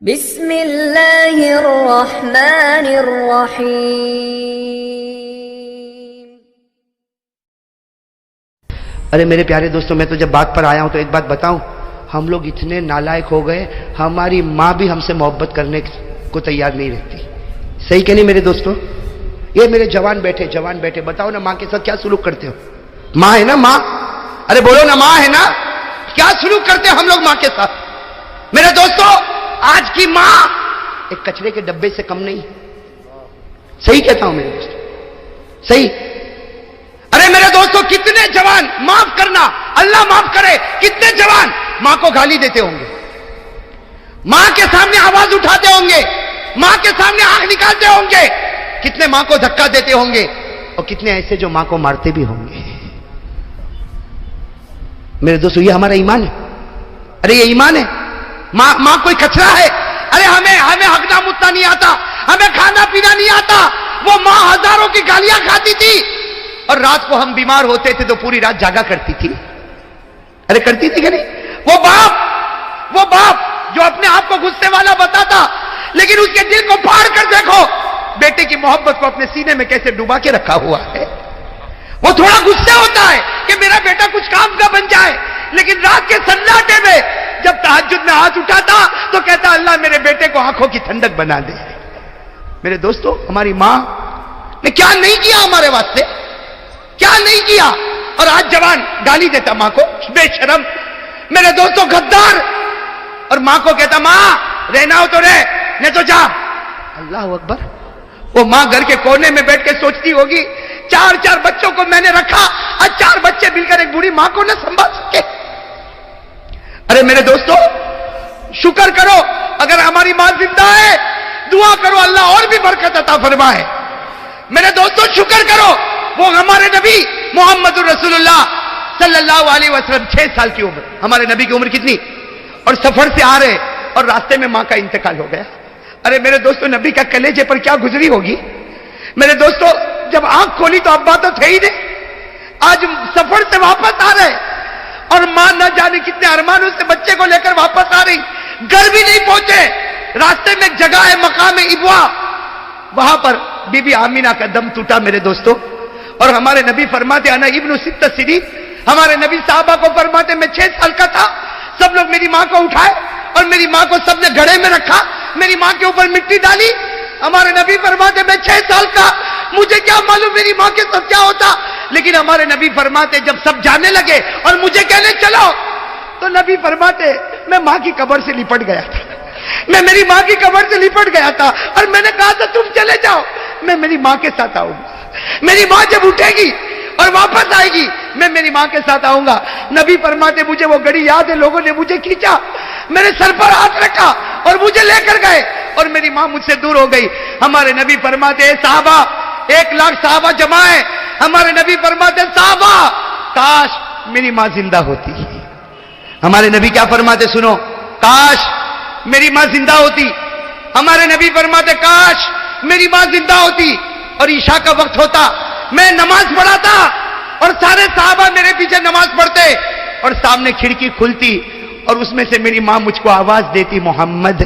بسم اللہ الرحمن الرحیم۔ ارے میرے پیارے دوستوں، میں تو جب بات پر آیا ہوں تو ایک بات بتاؤں، ہم لوگ اتنے نالائق ہو گئے، ہماری ماں بھی ہم سے محبت کرنے کو تیار نہیں رہتی۔ صحیح کہ نہیں میرے دوستوں؟ یہ میرے جوان بیٹھے بتاؤ نا، ماں کے ساتھ کیا سلوک کرتے ہو؟ ماں ہے نا ماں، ارے بولو نا، ماں ہے نا، کیا سلوک کرتے ہم لوگ ماں کے ساتھ؟ میرے دوستوں، آج کی ماں ایک کچرے کے ڈبے سے کم نہیں۔ صحیح کہتا ہوں میرے دوستوں، صحیح۔ ارے میرے دوستوں، کتنے جوان، معاف کرنا، اللہ معاف کرے، کتنے جوان ماں کو گالی دیتے ہوں گے، ماں کے سامنے آواز اٹھاتے ہوں گے، ماں کے سامنے آنکھ نکالتے ہوں گے، کتنے ماں کو دھکا دیتے ہوں گے، اور کتنے ایسے جو ماں کو مارتے بھی ہوں گے۔ میرے دوستوں، یہ ہمارا ایمان ہے؟ ارے یہ ایمان ہے؟ ماں کوئی کچرا ہے؟ ارے ہمیں ہگنا متنا نہیں آتا، ہمیں کھانا پینا نہیں آتا، وہ ماں ہزاروں کی گالیاں کھاتی تھی، اور رات کو ہم بیمار ہوتے تھے تو پوری رات جاگا کرتی تھی۔ ارے کرتی تھی کہ نہیں؟ وہ باپ جو اپنے آپ کو غصے والا بتاتا، لیکن اس کے دل کو پھاڑ کر دیکھو، بیٹے کی محبت کو اپنے سینے میں کیسے ڈبا کے رکھا ہوا ہے۔ وہ تھوڑا غصے ہوتا ہے کہ میرا بیٹا کچھ کام کا بن جائے، لیکن رات کے سناٹے میں جب تہجد میں ہاتھ اٹھاتا تو کہتا اللہ میرے بیٹے کو آنکھوں کی ٹھنڈک بنا دے۔ میرے دوستوں، ہماری ماں نے کیا نہیں کیا ہمارے واسطے، کیا نہیں کیا، اور آج جوان گالی دیتا ماں کو، بے شرم۔ میرے دوستوں، غدار، اور ماں کو کہتا ماں رہنا ہو تو رہ، نہیں تو جا۔ اللہ اکبر۔ وہ ماں گھر کے کونے میں بیٹھ کے سوچتی ہوگی، چار بچوں کو میں نے رکھا، آج 4 بچے مل کر ایک بوڑھی ماں کو نہ سنبھال سکے۔ ارے میرے دوستوں، شکر کرو اگر ہماری ماں زندہ ہے، دعا کرو اللہ اور بھی برکت عطا فرمائے۔ میرے دوستوں، شکر کرو، وہ ہمارے نبی محمد الرسول اللہ صلی اللہ علیہ وسلم 6 سال کی عمر، ہمارے نبی کی عمر کتنی، اور سفر سے آ رہے اور راستے میں ماں کا انتقال ہو گیا۔ ارے میرے دوستوں، نبی کا کلیجے پر کیا گزری ہوگی۔ میرے دوستوں، جب آنکھ کھولی تو ابا تو تھے ہی نہیں، آج سفر سے واپس آ رہے، اور ماں نہ جانے کتنے ارمانوں سے بچے کو لے کر واپس آ رہی، گھر بھی نہیں پہنچے، راستے میں ایک جگہ ہے مقام ابوا، وہاں پر بی بی آمینہ کا دم ٹوٹا میرے دوستوں، اور ہمارے نبی فرماتے انا ابن 6 سنین، ہمارے نبی صحابہ کو فرماتے میں 6 سال کا تھا، سب لوگ میری ماں کو اٹھائے اور میری ماں کو سب نے گھڑے میں رکھا، میری ماں کے اوپر مٹی ڈالی۔ ہمارے نبی فرماتے میں 6 سال کا، مجھے کیا معلوم میری ماں کے ساتھ کیا ہوتا، لیکن ہمارے نبی فرماتے جب سب جانے لگے اور مجھے کہنے چلو، تو نبی فرماتے میں ماں کی قبر سے لپٹ گیا تھا، میں میری ماں کی قبر سے لپٹ گیا تھا، اور میں نے کہا تھا تم چلے جاؤ، میں میری ماں کے ساتھ آؤں گا، میری ماں جب اٹھے گی اور واپس آئے گی میں میری ماں کے ساتھ آؤں گا۔ نبی فرماتے مجھے وہ گھڑی یاد ہے، لوگوں نے مجھے کھینچا، میرے سر پر ہاتھ رکھا اور مجھے لے کر گئے، اور میری ماں مجھ سے دور ہو گئی۔ ہمارے نبی فرماتے اے صحابہ، 1 لاکھ صحابہ جمع ہے، ہمارے نبی فرماتے صحابہ کاش میری ماں زندہ ہوتی۔ ہمارے نبی کیا فرماتے سنو، کاش میری ماں زندہ ہوتی۔ ہمارے نبی فرماتے کاش میری ماں زندہ ہوتی، اور عشاء کا وقت ہوتا، میں نماز پڑھاتا اور سارے صحابہ میرے پیچھے نماز پڑھتے، اور سامنے کھڑکی کھلتی اور اس میں سے میری ماں مجھ کو آواز دیتی محمد،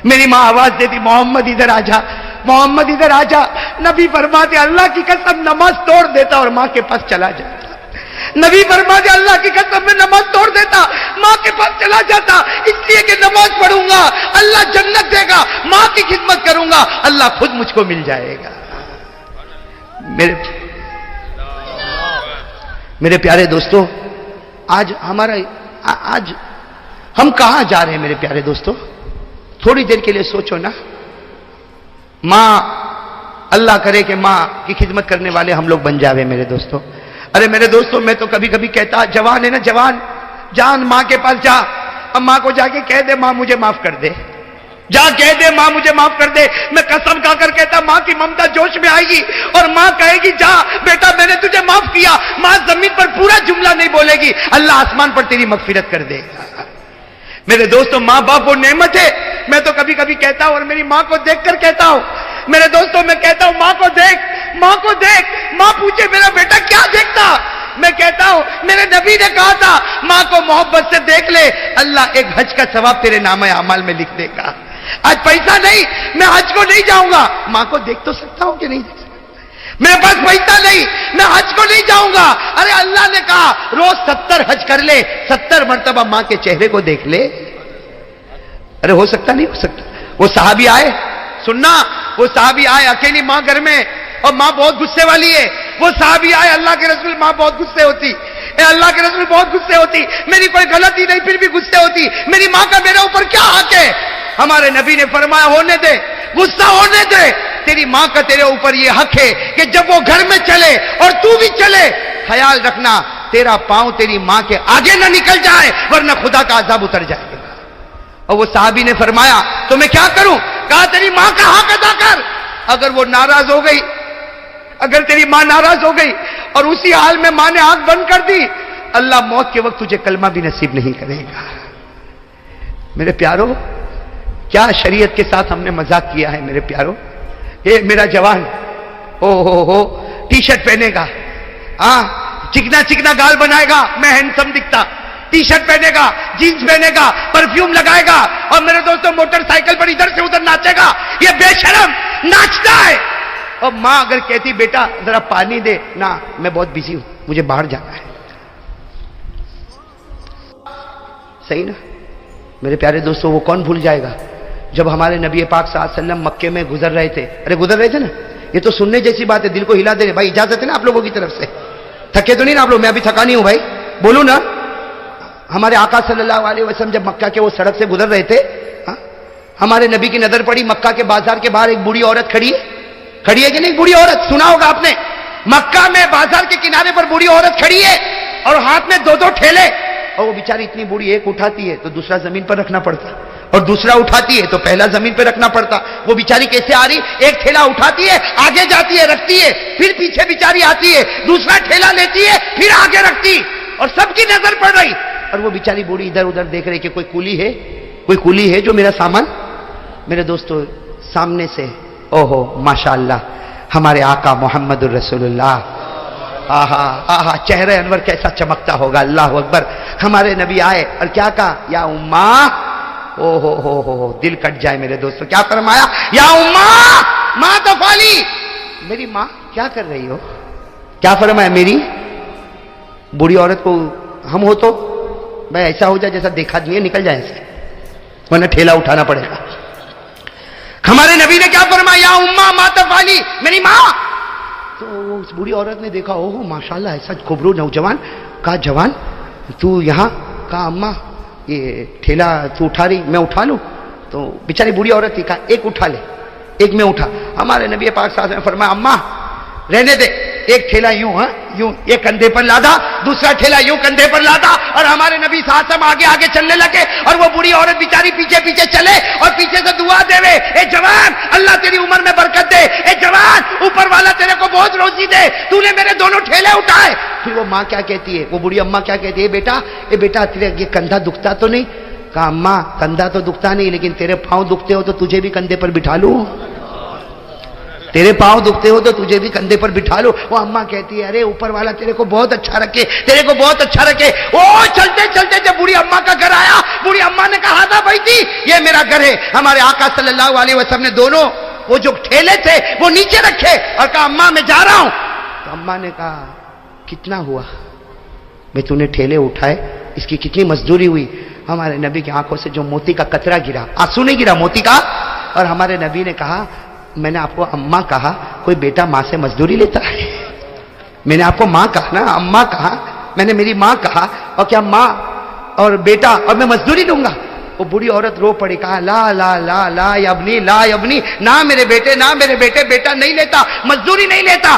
میری ماں آواز دیتی محمد ادھر آ جا، محمد ادھر آ جا۔ نبی فرماتے اللہ کی قسم نماز توڑ دیتا اور ماں کے پاس چلا جاتا۔ نبی فرماتے اللہ کی قسم میں نماز توڑ دیتا، ماں کے پاس چلا جاتا، اس لیے کہ نماز پڑھوں گا اللہ جنت دے گا، ماں کی خدمت کروں گا اللہ خود مجھ کو مل جائے گا۔ میرے پیارے دوستوں، آج ہم کہاں جا رہے ہیں میرے پیارے دوستوں؟ تھوڑی دیر کے لیے سوچو نا، ماں، اللہ کرے کہ ماں کی خدمت کرنے والے ہم لوگ بن جاوے میرے دوستوں۔ ارے میرے دوستوں، میں تو کبھی کبھی کہتا، جوان ہے نا جوان، جان ماں کے پاس جا، اب ماں کو جا کے کہہ دے ماں مجھے معاف کر دے، جا کہہ دے ماں مجھے معاف کر دے۔ میں قسم کھا کر کہتا ماں کی ممتا جوش میں آئے گی اور ماں کہے گی جا بیٹا میں نے تجھے معاف کیا۔ ماں زمین پر پورا جملہ نہیں بولے گی، اللہ آسمان پر تیری مغفرت کر دے گا۔ میرے دوستوں، ماں باپ وہ نعمت ہے، میں تو کبھی کبھی کہتا ہوں اور میری ماں کو دیکھ کر کہتا ہوں، میرے دوستوں میں کہتا ہوں ماں کو دیکھ، ماں کو دیکھ۔ ماں پوچھے میرا بیٹا کیا دیکھتا، میں کہتا ہوں میرے نبی نے کہا تھا ماں کو محبت سے دیکھ لے، اللہ ایک حج کا ثواب تیرے نامہ اعمال میں لکھ دے گا۔ آج پیسہ نہیں، میں حج کو نہیں جاؤں گا، ماں کو دیکھ تو سکتا ہوں کہ نہیں دیکھ سکتا؟ میرے پاس پیسہ نہیں، میں حج کو نہیں جاؤں گا، ارے اللہ نے کہا روز 70 حج کر لے، 70 مرتبہ ماں کے چہرے کو دیکھ لے. ارے ہو سکتا نہیں ہو سکتا؟ وہ صحابی آئے، سننا، وہ صحابی آئے، اکیلی ماں گھر میں اور ماں بہت غصے والی ہے. وہ صحابی آئے، اللہ کے رسول ماں بہت غصے ہوتی، اے اللہ کے رسول بہت غصے ہوتی، میری کوئی غلطی نہیں پھر بھی غصے ہوتی، میری ماں کا میرے اوپر کیا حق ہے؟ ہمارے نبی نے فرمایا ہونے دے، غصہ ہونے دے، تیری ماں کا تیرے اوپر یہ حق ہے کہ جب وہ گھر میں چلے اور تو بھی چلے، خیال رکھنا تیرا پاؤں تیری ماں کے آگے نہ نکل جائے ورنہ خدا کا عذاب اتر جائے گا. اور وہ صحابی نے فرمایا تو میں کیا کروں؟ کہا تیری ماں کا حق ادا کر. اگر وہ ناراض ہو گئی، اگر تیری ماں ناراض ہو گئی اور اسی حال میں ماں نے آنکھ بند کر دی، اللہ موت کے وقت تجھے کلمہ بھی نصیب نہیں کرے گا. میرے پیارو، کیا شریعت کے ساتھ ہم نے مذاق کیا ہے میرے پیارو. یہ میرا جوان ہو ٹی شرٹ پہنے گا، ہاں چکنا چکنا گال بنائے گا، میں ہینڈسم دکھتا، ٹی شرٹ پہنے گا، جینس پہنے گا، پرفیوم لگائے گا، اور میرے دوستوں موٹر سائیکل پر ادھر سے ادھر ناچے گا. یہ بے شرم ناچتا ہے. اور ماں اگر کہتی بیٹا ذرا پانی دے، نہ میں بہت بزی ہوں، مجھے باہر جانا ہے. صحیح نا میرے پیارے دوستوں؟ وہ کون بھول جائے گا جب ہمارے نبی پاک صلی اللہ علیہ وسلم مکے میں گزر رہے تھے. ارے گزر رہے تھے نا، یہ تو سننے جیسی بات ہے، دل کو ہلا دے رہے. بھائی اجازت ہے نا آپ لوگوں کی طرف سے؟ تھکے تو نہیں نا آپ لوگ؟ میں ابھی تھکا نہیں ہوں بھائی، بولو نا. ہمارے آقا صلی اللہ علیہ وسلم جب مکہ کے وہ سڑک سے گزر رہے تھے، ہمارے نبی کی نظر پڑی مکہ کے بازار کے باہر ایک بوڑھی عورت کھڑی ہے. کھڑی ہے کہ نہیں بوڑھی عورت؟ سنا ہوگا آپ نے. مکہ میں بازار کے کنارے پر بوڑھی عورت کھڑی ہے اور ہاتھ میں 2 ٹھیلے. اور وہ بیچاری اتنی بوڑھی، ایک اٹھاتی ہے تو دوسرا زمین پر رکھنا پڑتا، اور دوسرا اٹھاتی ہے تو پہلا زمین پہ رکھنا پڑتا. وہ بیچاری کیسے آ رہی؟ ایک ٹھیلا اٹھاتی ہے، آگے جاتی ہے، رکھتی ہے، پھر پیچھے بیچاری آتی ہے، دوسرا ٹھیلا لیتی ہے، پھر آگے رکھتی، اور سب کی نظر پڑ رہی. اور وہ بیچاری بوڑھی ادھر ادھر دیکھ رہی کہ کوئی کولی ہے، کوئی کولی ہے جو میرا سامان. میرے دوستو سامنے سے اوہو ماشاءاللہ ہمارے آقا محمد الرسول اللہ، آہا آہا چہرہ انور کیسا چمکتا ہوگا، اللہ اکبر. ہمارے نبی آئے اور کیا کہا؟ یا اماں. او ہو دل کٹ جائے میرے دوستو. کیا فرمایا؟ یا اماں ماں تفعلی، میری ماں کیا کر رہی ہو؟ کیا فرمایا؟ میری بوڑھی عورت کو ہم ہو تو میں ایسا ہو جائے جیسا دیکھا نہیں ہے، نکل جائے سے، ورنہ ٹھیلا اٹھانا پڑے گا. ہمارے نبی نے کیا فرمایا؟ یا اماں ما تفعلی، میری ماں. تو اس بوڑھی عورت نے دیکھا اوہ ماشاءاللہ ایسا کھبرو نوجوان. کہا جوان تو یہاں؟ کہا اماں یہ ٹھیلا تو اٹھا رہی، میں اٹھا لوں؟ تو بیچاری بوڑھی عورت تھی، کہا ایک اٹھا لے، ایک میں اٹھا. ہمارے نبی پاک صلی اللہ علیہ وسلم نے فرمایا اماں رہنے دے، ایک ٹھیلا یوں، ہاں یوں ایک کندھے پر لادا، دوسرا ٹھیلا یوں کندھے پر لادا، اور ہمارے نبی صلی اللہ علیہ وسلم آگے آگے چلنے لگے اور وہ بوڑھی عورت بیچاری پیچھے پیچھے چلے اور پیچھے سے دعا دے وے، اے جوان اللہ تیری عمر میں برکت دے، اے جوان اوپر والا تیرے کو بہت روزی دے، تو نے میرے دونوں ٹھیلے اٹھائے. پھر وہ ماں کیا کہتی ہے، وہ بوڑھی اماں کیا کہتی ہے؟ بیٹا تیرے یہ کندھا دکھتا تو نہیں؟ کہا اماں کندھا تو دکھتا نہیں، لیکن تیرے پاؤں دکھتے ہو تو تجھے بھی کندھے پر بٹھا لوں، تیرے پاؤں دکھتے ہو تو تجھے بھی کندھے پر بٹھا لو. وہ اماں کہتی ہے ارے اوپر والا تیرے کو بہت اچھا رکھے، تیرے کو بہت اچھا رکھے. او چلتے چلتے جب بوڑھی اماں کا گھر آیا، بوڑھی اماں نے کہا تھا بھائی تھی یہ میرا گھر ہے. ہمارے آقا صلی اللہ علیہ وسلم نے دونوں وہ جو ٹھیلے تھے وہ نیچے رکھے اور کہا اماں میں جا رہا ہوں. تو اماں نے کہا کتنا ہوا؟ میں تو نے ٹھیلے اٹھائے، اس کی کتنی مزدوری ہوئی؟ ہمارے نبی کی آنکھوں سے جو موتی کا قطرہ گرا، آنسو نہیں گرا موتی کا. اور ہمارے نبی نے کہا میں نے آپ کو اماں کہا، کوئی بیٹا ماں سے مزدوری لیتا ہے؟ میں نے آپ کو ماں کہا نا، اماں کہا، میں نے میری ماں کہا، اور کیا ماں اور بیٹا اور میں مزدوری لوں گا؟ وہ بوڑھی عورت رو پڑی، کہا لا لا لا لا ابنی لا ابنی، نہ میرے بیٹے نہ میرے بیٹے، بیٹا نہیں لیتا، مزدوری نہیں لیتا.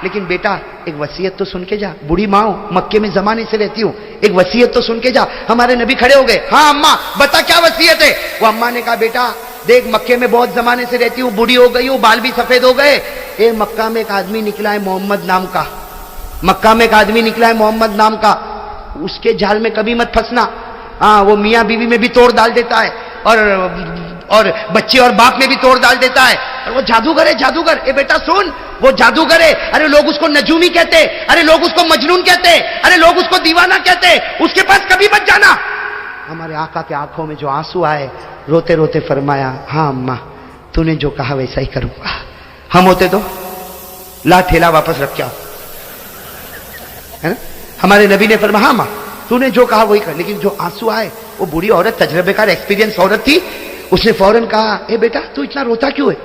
لیکن بیٹا ایک وصیت تو سن کے جا، بوڑھی ماں ہوں، مکے میں زمانے سے رہتی ہوں، ایک وصیت تو سن کے جا. ہمارے نبی کھڑے ہو گئے، ہاں اماں بتا کیا وصیت ہے؟ وہ اماں نے کہا بیٹا دیکھ مکے میں بہت زمانے سے رہتی ہوں، بوڑھی ہو گئی ہوں، بال بھی سفید ہو گئے. اے مکہ میں ایک آدمی نکلا ہے محمد نام کا، مکہ میں ایک آدمی نکلا ہے محمد نام کا، اس کے جال میں کبھی مت پھنسنا. ہاں وہ میاں بیوی میں بھی توڑ ڈال دیتا ہے اور بچے اور باپ میں بھی توڑ ڈال دیتا ہے، اور وہ جادوگر ہے جادوگر. اے بیٹا سن وہ جادوگر ہے، ارے لوگ اس کو نجومی کہتے، ارے لوگ اس کو مجنون کہتے، ارے لوگ اس کو دیوانہ کہتے، اس کے پاس کبھی مت جانا. ہمارے آقا کے آنکھوں میں جو آنسو آئے, روتے روتے فرمایا, ہاں اماں تو نے جو کہا ویسا ہی کروں گا. ہم ہوتے تو لا ٹھیلا واپس رکھ کے آؤ, ہے نا. ہمارے نبی نے فرمایا, ہاں ماں تو نے جو کہا وہی کر. لیکن جو آنسو آئے, وہ بوڑھی عورت تجربے کار ایکسپیرینس عورت تھی, اس نے فوراً کہا, اے بیٹا تو اتنا روتا کیوں ہے؟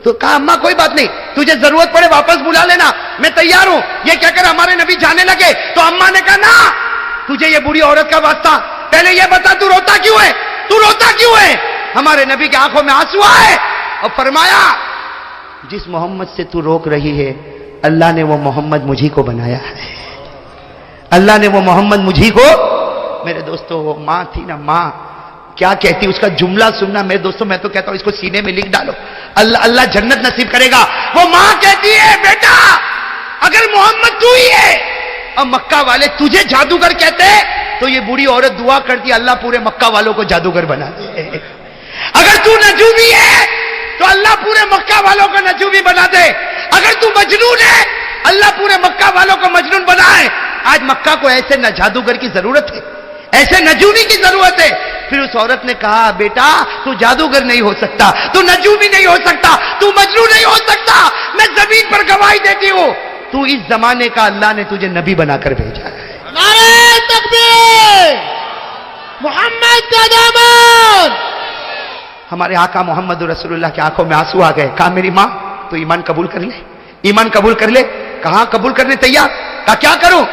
تو کہا, اماں کوئی بات نہیں, تجھے ضرورت پڑے واپس بلا لینا, میں تیار ہوں. یہ کہہ کر ہمارے نبی جانے لگے تو اماں نے کہا, نا تجھے یہ بوڑھی عورت کا واسطہ, پہلے یہ بتا تو روتا کیوں ہے, تو روتا کیوں ہے؟ ہمارے نبی کی آنکھوں میں آنسو آئے اور فرمایا, جس محمد سے تو روک رہی ہے, اللہ نے وہ محمد مجھی کو بنایا ہے, اللہ نے وہ محمد مجھی کو. میرے دوستو وہ ماں تھی نا, ماں کیا کہتی, اس کا جملہ سننا میرے دوستو, میں تو کہتا ہوں اس کو سینے میں لکھ ڈالو, اللہ جنت نصیب کرے گا. وہ ماں کہتی ہے, بیٹا اگر محمد تو ہی ہے اور مکہ والے تجھے جادوگر کہتے تو یہ بوڑھی عورت دعا کرتی, اللہ پورے مکہ والوں کو جادوگر بنا دے. اگر تو نجومی ہے تو اللہ پورے مکہ والوں کو نجومی بنا دے. اگر تو مجنون ہے, اللہ پورے مکہ والوں کو مجنون بنائے. آج مکہ کو ایسے نہ جادوگر کی ضرورت ہے, ایسے نجومی کی ضرورت ہے. پھر اس عورت نے کہا, بیٹا تو جادوگر نہیں ہو سکتا, تو نجومی نہیں ہو سکتا, تو مجنون نہیں ہو سکتا. میں زمین پر گواہی دیتی ہوں, تو اس زمانے کا اللہ نے تجھے نبی بنا کر بھیجا ہے. نعرہ تکبیر, محمد کا دامن. ہمارے آقا محمد رسول اللہ کی آنکھوں میں آنسو آ گئے. کہا, میری ماں تو ایمان قبول کر لے, ایمان قبول کر لے. کہاں قبول کرنے تیار. کہا کیا کروں؟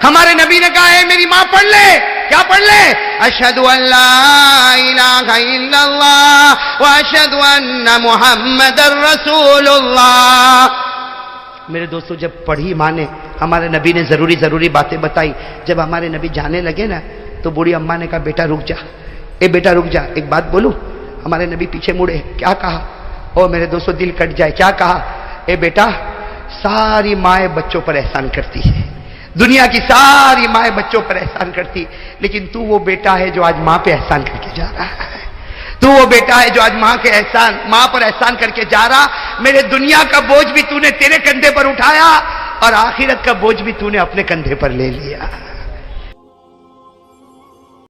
ہمارے نبی نے کہا, اے میری ماں پڑھ لے. کیا پڑھ لے؟ اشہد ان لا الہ الا اللہ واشہد ان محمد رسول اللہ. میرے دوستو جب پڑھی ماں نے, ہمارے نبی نے ضروری باتیں بتائی. جب ہمارے نبی جانے لگے نا تو بوڑھی اماں نے کہا, بیٹا رک جا, اے بیٹا رک جا, ایک بات بولوں. ہمارے نبی پیچھے مڑے, کیا کہا؟ او میرے دوستو دل کٹ جائے. کیا کہا؟ اے بیٹا ساری مائیں بچوں پر احسان کرتی ہے, دنیا کی ساری مائیں بچوں پر احسان کرتی, لیکن تو وہ بیٹا ہے جو آج ماں پہ احسان کر کے جا رہا ہے. تو وہ بیٹا ہے جو آج ماں پر احسان کر کے جا رہا. میرے دنیا کا بوجھ بھی تو نے تیرے کندھے پر اٹھایا اور آخرت کا بوجھ بھی تو نے اپنے کندھے پر لے لیا.